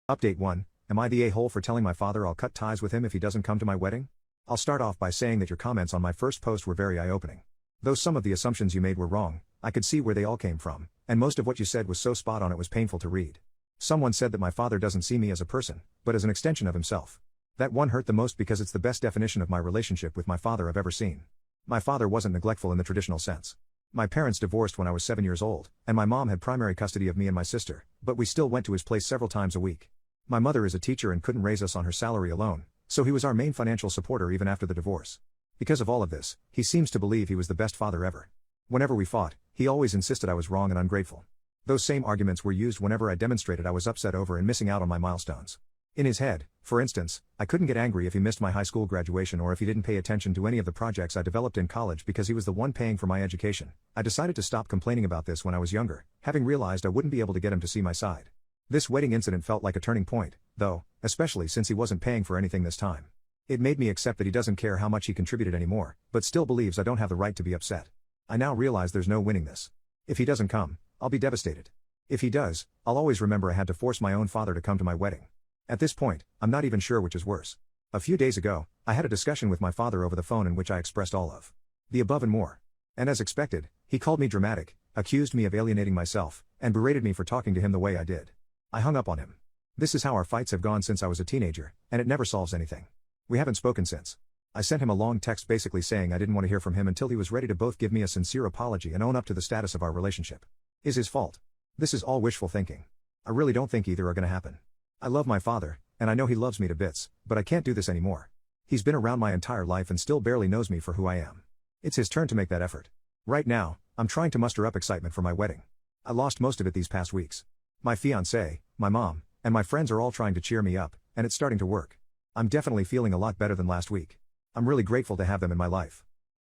Update 1. Am I the a-hole for telling my father I'll cut ties with him if he doesn't come to my wedding? I'll start off by saying that your comments on my first post were very eye-opening. Though some of the assumptions you made were wrong, I could see where they all came from, and most of what you said was so spot on it was painful to read. Someone said that my father doesn't see me as a person, but as an extension of himself. That one hurt the most because it's the best definition of my relationship with my father I've ever seen. My father wasn't neglectful in the traditional sense. My parents divorced when I was 7 years old, and my mom had primary custody of me and my sister, but we still went to his place several times a week. My mother is a teacher and couldn't raise us on her salary alone, so he was our main financial supporter even after the divorce. Because of all of this, he seems to believe he was the best father ever. Whenever we fought, he always insisted I was wrong and ungrateful. Those same arguments were used whenever I demonstrated I was upset over and missing out on my milestones. In his head, for instance, I couldn't get angry if he missed my high school graduation or if he didn't pay attention to any of the projects I developed in college because he was the one paying for my education. I decided to stop complaining about this when I was younger, having realized I wouldn't be able to get him to see my side. This wedding incident felt like a turning point, though, especially since he wasn't paying for anything this time. It made me accept that he doesn't care how much he contributed anymore, but still believes I don't have the right to be upset. I now realize there's no winning this. If he doesn't come, I'll be devastated. If he does, I'll always remember I had to force my own father to come to my wedding. At this point, I'm not even sure which is worse. A few days ago, I had a discussion with my father over the phone in which I expressed all of the above and more. And as expected, he called me dramatic, accused me of alienating myself, and berated me for talking to him the way I did. I hung up on him. This is how our fights have gone since I was a teenager, and it never solves anything. We haven't spoken since. I sent him a long text basically saying I didn't want to hear from him until he was ready to both give me a sincere apology and own up to the status of our relationship. Is his fault? This is all wishful thinking. I really don't think either are gonna happen. I love my father, and I know he loves me to bits, but I can't do this anymore. He's been around my entire life and still barely knows me for who I am. It's his turn to make that effort. Right now, I'm trying to muster up excitement for my wedding. I lost most of it these past weeks. My fiancée, my mom, and my friends are all trying to cheer me up, and it's starting to work. I'm definitely feeling a lot better than last week. I'm really grateful to have them in my life.